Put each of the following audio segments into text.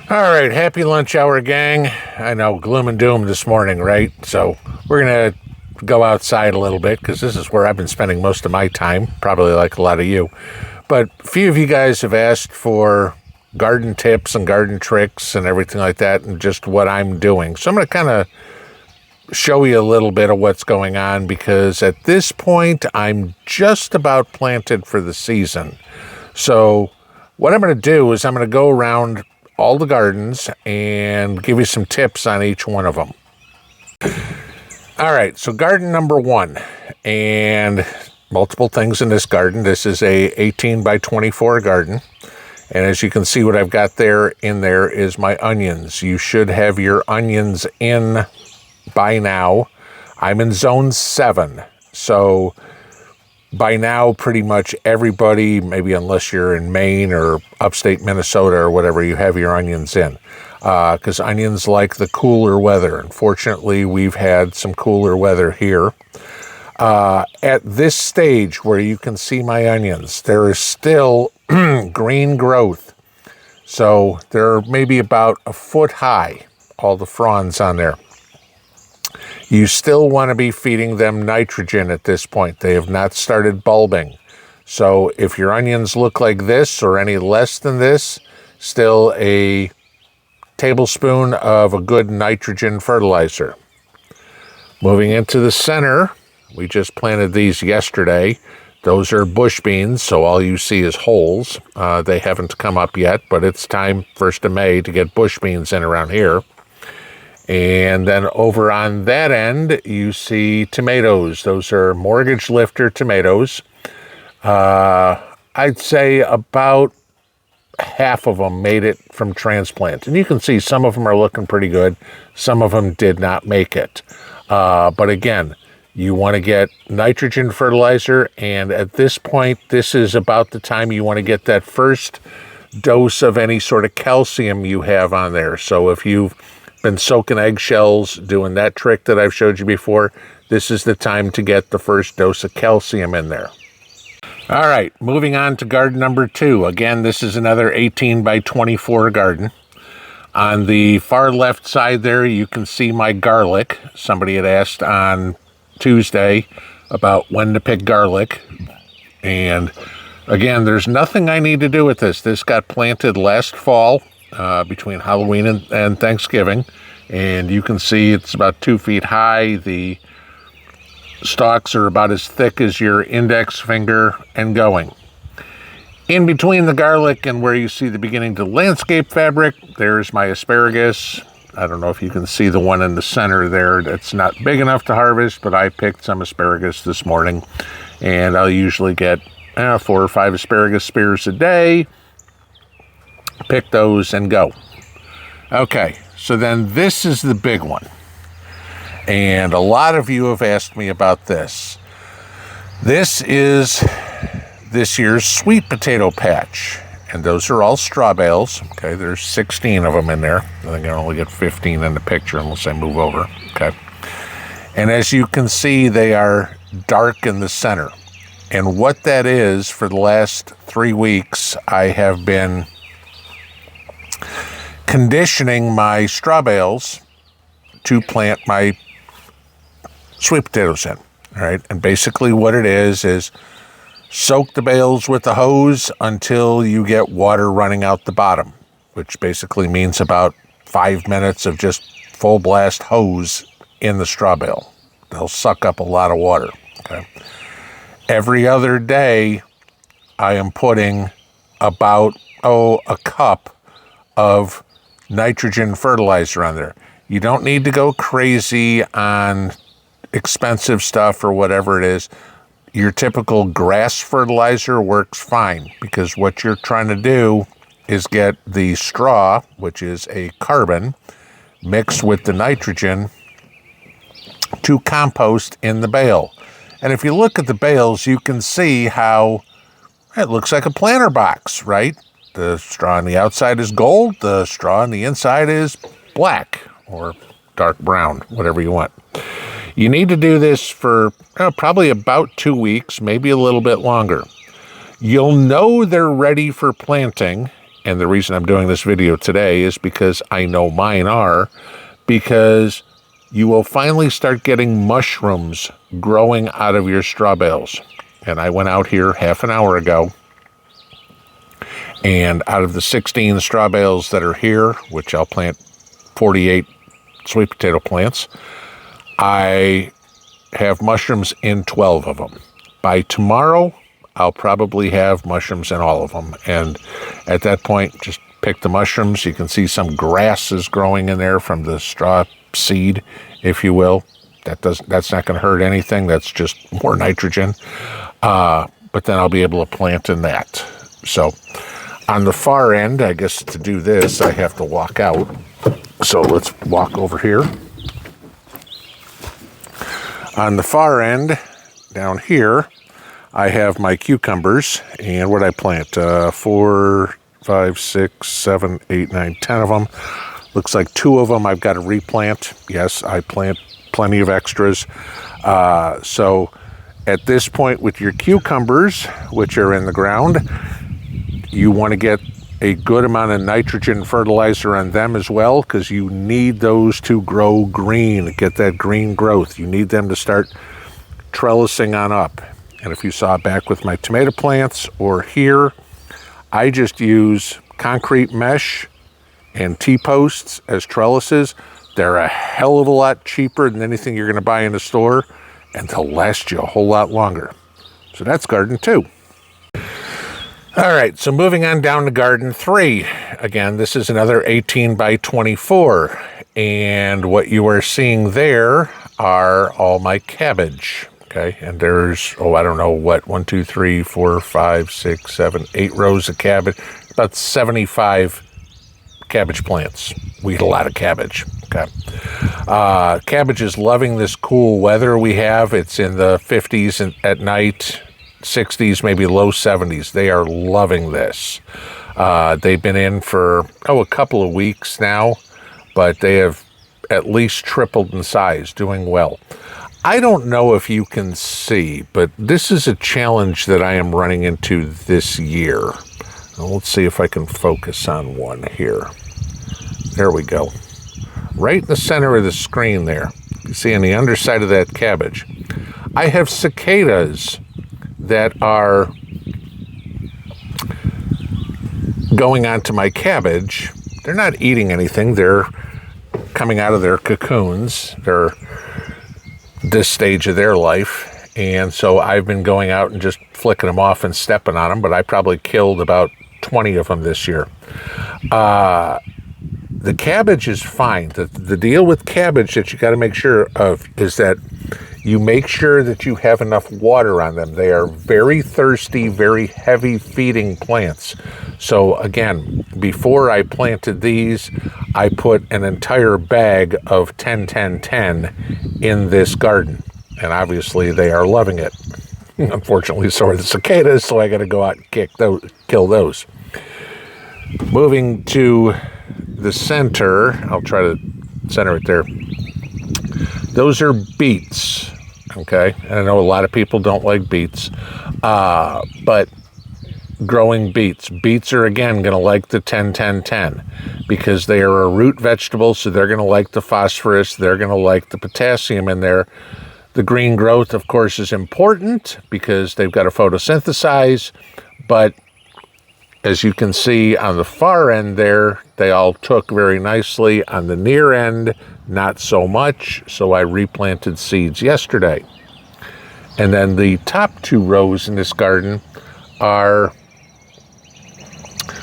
All right, happy lunch hour, gang. I know, gloom and doom this morning, right? So we're going to go outside a little bit because this is where I've been spending most of my time, probably like a lot of you. But a few of you guys have asked for garden tips and garden tricks and everything like that and just what I'm doing. So I'm going to kind of show you a little bit of what's going on because at this point, I'm just about planted for the season. So what I'm going to do is I'm going to go around all the gardens and give you some tips on each one of them. All right, so garden number 1, and multiple things in this garden. This is a 18 by 24 garden, and as you can see, what I've got in there is my onions. You should have your onions in by now. I'm in zone 7, so by now, pretty much everybody, maybe unless you're in Maine or upstate Minnesota or whatever, you have your onions in. Because onions like the cooler weather. Unfortunately, we've had some cooler weather here. At this stage where you can see my onions, there is still green growth. So they're maybe about a foot high, all the fronds on there. You still want to be feeding them nitrogen at this point. They have not started bulbing. So if your onions look like this or any less than this, still a tablespoon of a good nitrogen fertilizer. Moving into the center, we just planted these yesterday. Those are bush beans, so all you see is holes. They haven't come up yet, but it's time, 1st of May, to get bush beans in around here. And then over on that end, you see tomatoes. Those are mortgage lifter tomatoes. I'd say about half of them made it from transplant. And you can see some of them are looking pretty good. Some of them did not make it. But again, you want to get nitrogen fertilizer. And at this point, this is about the time you want to get that first dose of any sort of calcium you have on there. So if you've been soaking eggshells, doing that trick that I've showed you before, this is the time to get the first dose of calcium in there. All right, moving on to garden number 2. Again, this is another 18 by 24 garden. On the far left side there, you can see my garlic. Somebody had asked on Tuesday about when to pick garlic. And again, there's nothing I need to do with this. This got planted last fall. Between Halloween and Thanksgiving, and you can see it's about 2 feet high. The stalks are about as thick as your index finger and going. In between the garlic and where you see the beginning to landscape fabric, there's my asparagus. I don't know if you can see the one in the center there. That's not big enough to harvest, but I picked some asparagus this morning, and I'll usually get 4 or 5 asparagus spears a day. Pick those and go. Okay, so then this is the big one. And a lot of you have asked me about this. This is this year's sweet potato patch. And those are all straw bales. Okay, there's 16 of them in there. I think I only get 15 in the picture unless I move over. Okay. And as you can see, they are dark in the center. And what that is, for the last 3 weeks, I have been conditioning my straw bales to plant my sweet potatoes in. All right, and basically what it is soak the bales with the hose until you get water running out the bottom, which basically means about 5 minutes of just full blast hose in the straw bale. They'll suck up a lot of water. Okay. Every other day, I am putting about a cup of nitrogen fertilizer on there. You don't need to go crazy on expensive stuff or whatever it is. Your typical grass fertilizer works fine because what you're trying to do is get the straw, which is a carbon, mixed with the nitrogen to compost in the bale. And if you look at the bales, you can see how it looks like a planter box, right? The straw on the outside is gold. The straw on the inside is black or dark brown, whatever you want. You need to do this for probably about 2 weeks, maybe a little bit longer. You'll know they're ready for planting and the reason I'm doing this video today is because I know mine are, because you will finally start getting mushrooms growing out of your straw bales. And I went out here half an hour ago, and out of the 16 straw bales that are here, which I'll plant 48 sweet potato plants, I have mushrooms in 12 of them. By tomorrow, I'll probably have mushrooms in all of them. And at that point, just pick the mushrooms. You can see some grass is growing in there from the straw seed, if you will. That's not going to hurt anything. That's just more nitrogen. But then I'll be able to plant in that. So on the far end, I guess to do this, I have to walk out. So let's walk over here. On the far end, down here, I have my cucumbers. And what I plant? 4, 5, 6, 7, 8, 9, 10 of them. Looks like 2 of them I've got to replant. Yes, I plant plenty of extras. So at this point with your cucumbers, which are in the ground, you want to get a good amount of nitrogen fertilizer on them as well, because you need those to grow green, get that green growth. You need them to start trellising on up. And if you saw back with my tomato plants or here, I just use concrete mesh and T-posts as trellises. They're a hell of a lot cheaper than anything you're going to buy in the store, and they'll last you a whole lot longer. So that's garden 2. All right, so moving on down to garden 3. Again, this is another 18 by 24. And what you are seeing there are all my cabbage. Okay, and there's, I don't know what, 1, 2, 3, 4, 5, 6, 7, 8 rows of cabbage. About 75 cabbage plants. We eat a lot of cabbage. Okay. Cabbage is loving this cool weather we have. It's in the 50s at night, 60s, maybe low 70s. They are loving this. They've been in for, a couple of weeks now, but they have at least tripled in size, doing well. I don't know if you can see, but this is a challenge that I am running into this year. Now, let's see if I can focus on one here. There we go. Right in the center of the screen there. You see on the underside of that cabbage, I have cicadas that are going onto my cabbage. They're not eating anything. They're coming out of their cocoons. They're this stage of their life. And so I've been going out and just flicking them off and stepping on them, but I probably killed about 20 of them this year. The cabbage is fine. The deal with cabbage that you got to make sure of is that you make sure that you have enough water on them. They are very thirsty, very heavy feeding plants. So again, before I planted these, I put an entire bag of 10-10-10 in this garden. And obviously they are loving it. Unfortunately, so are the cicadas, so I got to go out and kill those. Moving to the center, I'll try to center it there. Those are beets, okay? And I know a lot of people don't like beets, but growing beets. Beets are, again, going to like the 10-10-10 because they are a root vegetable, so they're going to like the phosphorus. They're going to like the potassium in there. The green growth, of course, is important because they've got to photosynthesize, but as you can see on the far end there, they all took very nicely. On the near end, not so much, so I replanted seeds yesterday. And then the top 2 rows in this garden are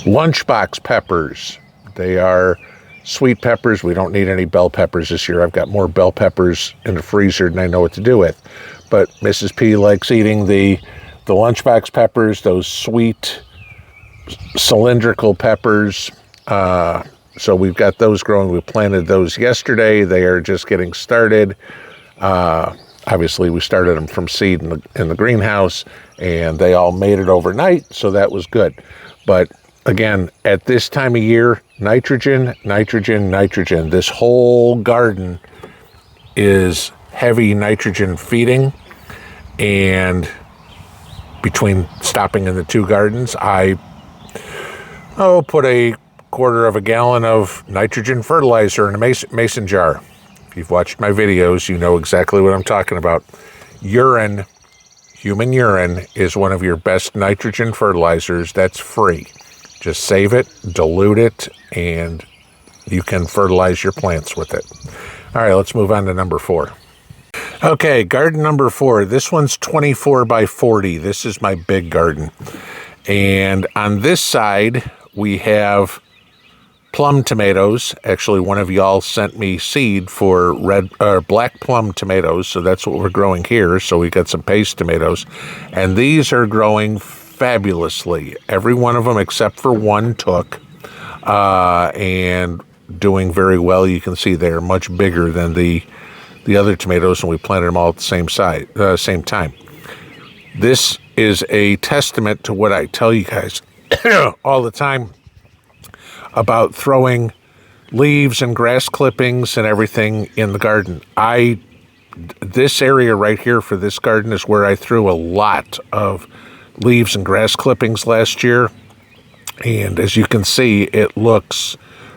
lunchbox peppers. They are sweet peppers. We don't need any bell peppers this year. I've got more bell peppers in the freezer than I know what to do with. But Mrs. P likes eating the lunchbox peppers, those sweet cylindrical peppers. So we've got those growing. We planted those yesterday. They are just getting started. Obviously, we started them from seed in the greenhouse, and they all made it overnight, so that was good. But again, at this time of year, nitrogen, nitrogen, nitrogen. This whole garden is heavy nitrogen feeding, and between stopping in the 2 gardens, I put a quarter of a gallon of nitrogen fertilizer in a mason jar. If you've watched my videos, you know exactly what I'm talking about. Urine, human urine, is one of your best nitrogen fertilizers. That's free. Just save it, dilute it, and you can fertilize your plants with it. All right, let's move on to number 4. Okay, garden number 4. This one's 24 by 40. This is my big garden. And on this side, we have plum tomatoes. Actually, one of y'all sent me seed for black plum tomatoes, so that's what we're growing here. So we got some paste tomatoes, and these are growing fabulously. Every one of them except for one took, and doing very well. You can see they're much bigger than the other tomatoes, and we planted them all at the same time. This is a testament to what I tell you guys all the time about throwing leaves and grass clippings and everything in the garden. This area right here for this garden is where I threw a lot of leaves and grass clippings last year. And as you can see, it looks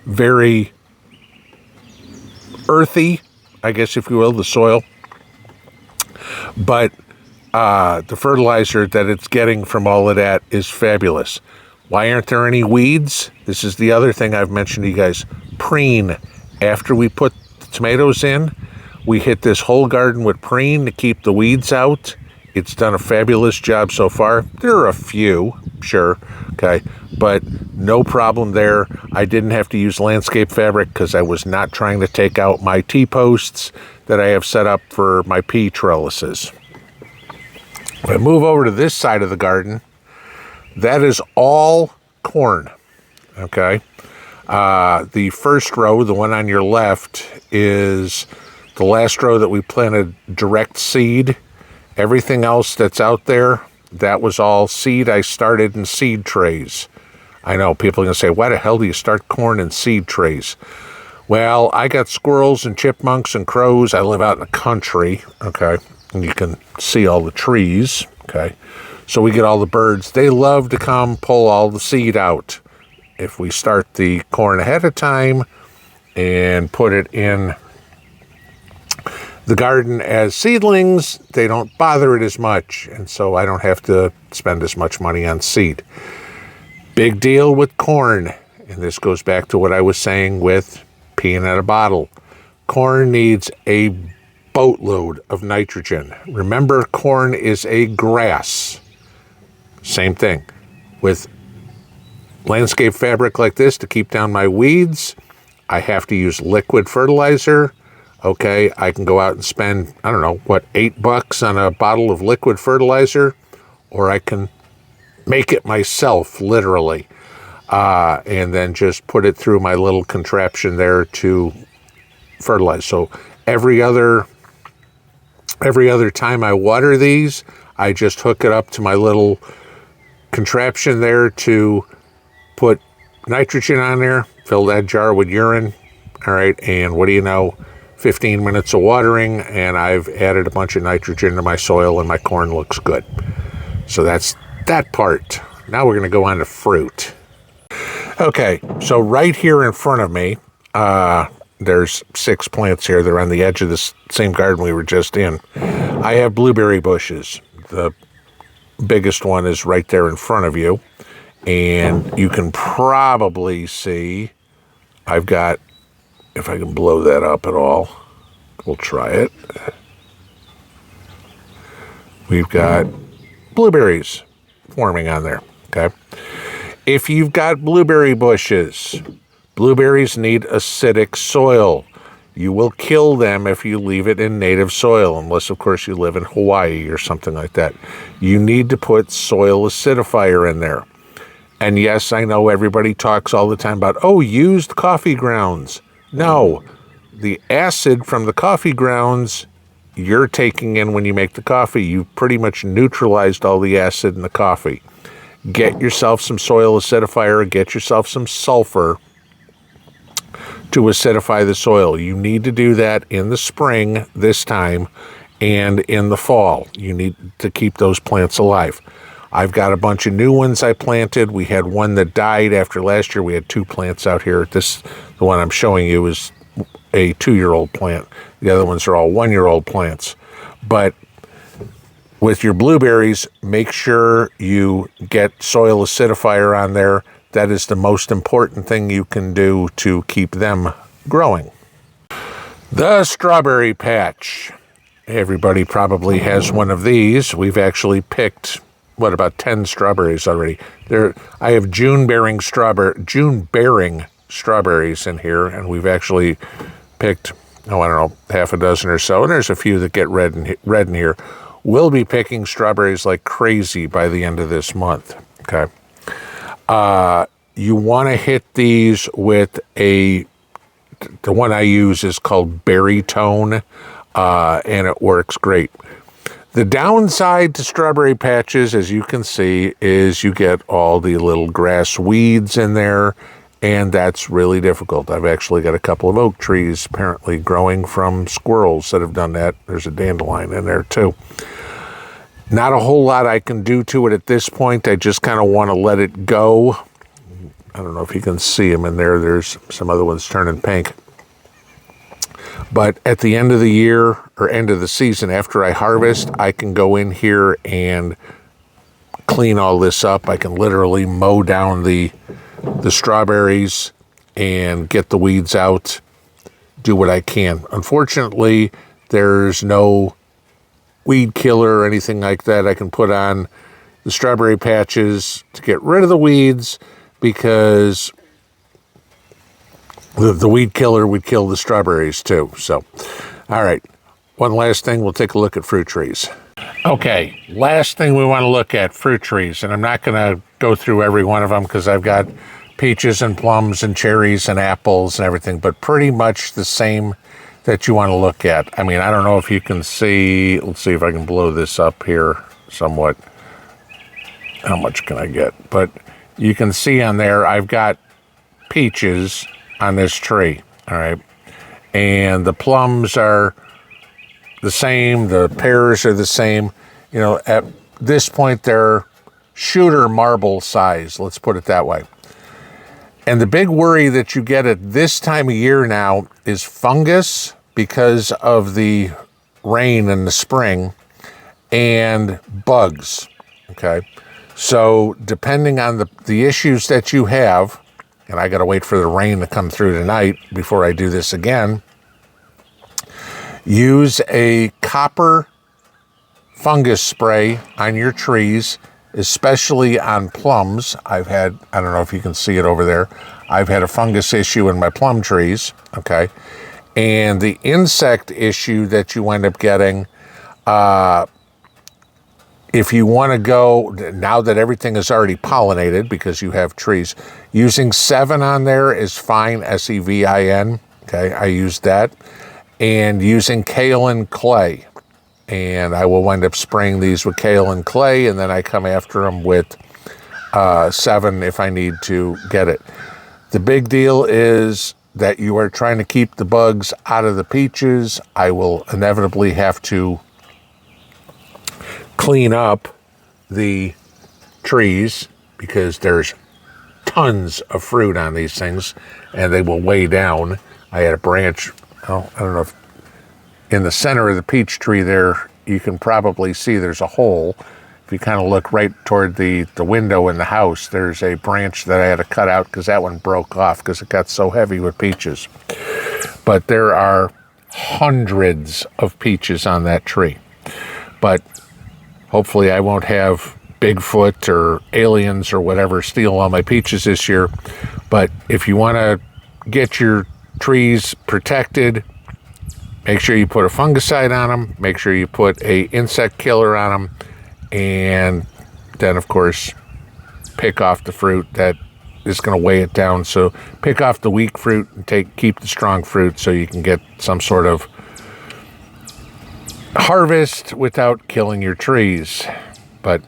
very earthy, I guess, if you will, the soil. But the fertilizer that it's getting from all of that is fabulous. Why aren't there any weeds? This is the other thing I've mentioned to you guys. Preen. After we put the tomatoes in, we hit this whole garden with preen to keep the weeds out. It's done a fabulous job so far. There are a few, sure, okay, but no problem there. I didn't have to use landscape fabric because I was not trying to take out my T-posts that I have set up for my pea trellises. If I move over to this side of the garden, that is all corn, okay? The first row, the one on your left, is the last row that we planted direct seed. Everything else that's out there, that was all seed I started in seed trays. I know people are going to say, why the hell do you start corn in seed trays? Well, I got squirrels and chipmunks and crows. I live out in the country, okay? And you can see all the trees, okay? So we get all the birds. They love to come pull all the seed out. If we start the corn ahead of time and put it in the garden as seedlings, they don't bother it as much. And so I don't have to spend as much money on seed. Big deal with corn. And this goes back to what I was saying with peeing at a bottle. Corn needs a boatload of nitrogen. Remember, corn is a grass. Same thing. With landscape fabric like this to keep down my weeds, I have to use liquid fertilizer. Okay, I can go out and spend, I don't know, what, $8 on a bottle of liquid fertilizer, or I can make it myself, literally, and then just put it through my little contraption there to fertilize. So every other time I water these, I just hook it up to my little contraption there to put nitrogen on there, fill that jar with urine, all right, and what do you know, 15 minutes of watering, and I've added a bunch of nitrogen to my soil, and my corn looks good. So that's that part. Now we're going to go on to fruit. Okay, so right here in front of me, there's 6 plants here. They're on the edge of this same garden we were just in. I have blueberry bushes. The biggest one is right there in front of you. And you can probably see I've got, if I can blow that up at all, we'll try it. We've got blueberries forming on there, okay? If you've got blueberry bushes, blueberries need acidic soil. You will kill them if you leave it in native soil, unless, of course, you live in Hawaii or something like that. You need to put soil acidifier in there. And yes, I know everybody talks all the time about, oh, used coffee grounds. No, the acid from the coffee grounds you're taking in when you make the coffee, you've pretty much neutralized all the acid in the coffee. Get yourself some soil acidifier, get yourself some sulfur to acidify the soil. You need to do that in the spring this time and in the fall. You need to keep those plants alive. I've got a bunch of new ones I planted. We had one that died after last year. We had 2 plants out here. The one I'm showing you is a 2-year-old plant. The other ones are all 1-year-old plants. But with your blueberries, make sure you get soil acidifier on there. That is the most important thing you can do to keep them growing. The strawberry patch. Everybody probably has one of these. We've actually picked, about 10 strawberries already. I have June-bearing strawberries in here, and we've actually picked, I don't know, half a dozen or so. And there's a few that get red in here. We'll be picking strawberries like crazy by the end of this month. Okay. You want to hit these with the one I use is called Berry Tone, and it works great. The downside to strawberry patches, as you can see, is you get all the little grass weeds in there, and that's really difficult. I've actually got a couple of oak trees apparently growing from squirrels that have done that. There's a dandelion in there too. Not a whole lot I can do to it at this point. I just kind of want to let it go. I don't know if you can see them in there. There's some other ones turning pink. But at the end of the year or end of the season, after I harvest, I can go in here and clean all this up. I can literally mow down the strawberries and get the weeds out, do what I can. Unfortunately, there's no weed killer or anything like that I can put on the strawberry patches to get rid of the weeds, because the weed killer would kill the strawberries too. So, all right, one last thing, we'll take a look at fruit trees. Okay, last thing we want to look at, fruit trees, and I'm not going to go through every one of them because I've got peaches and plums and cherries and apples and everything, but pretty much the same that you want to look at. I mean, I don't know if you can see, let's see if I can blow this up here somewhat. How much can I get? But you can see on there, I've got peaches on this tree, all right? And the plums are the same, the pears are the same. You know, at this point, they're shooter marble size, let's put it that way. And the big worry that you get at this time of year now is fungus because of the rain in the spring, and bugs, okay? So depending on the issues that you have, and I got to wait for the rain to come through tonight before I do this again, use a copper fungus spray on your trees, especially on plums. I don't know if you can see it over there, I've had a fungus issue in my plum trees, okay? And the insect issue that you end up getting, if you want to go, now that everything is already pollinated because you have trees, using Sevin on there is fine, Sevin, okay? I use that. And using kaolin clay. And I will wind up spraying these with kaolin clay, and then I come after them with Sevin if I need to get it. The big deal is that you are trying to keep the bugs out of the peaches. I will inevitably have to clean up the trees because there's tons of fruit on these things and they will weigh down. I had a branch, I don't know if in the center of the peach tree there, you can probably see there's a hole. If you kind of look right toward the window in the house, there's a branch that I had to cut out because that one broke off because it got so heavy with peaches. But there are hundreds of peaches on that tree. But hopefully I won't have Bigfoot or aliens or whatever steal all my peaches this year. But if you want to get your trees protected, make sure you put a fungicide on them, make sure you put a insect killer on them, and then of course pick off the fruit that is going to weigh it down. So pick off the weak fruit and keep the strong fruit so you can get some sort of harvest without killing your trees. But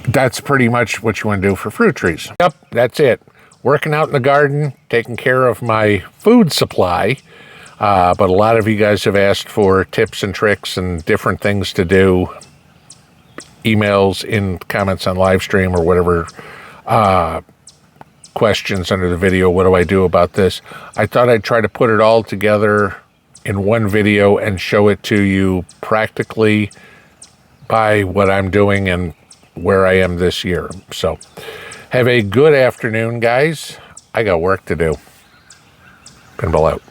that's pretty much what you want to do for fruit trees. Yep, that's it. Working out in the garden, taking care of my food supply. But a lot of you guys have asked for tips and tricks and different things to do. emails in comments on live stream or whatever, questions under the video. What do I do about this? I thought I'd try to put it all together in one video and show it to you practically by what I'm doing and where I am this year. So have a good afternoon, guys. I got work to do. Pinball out.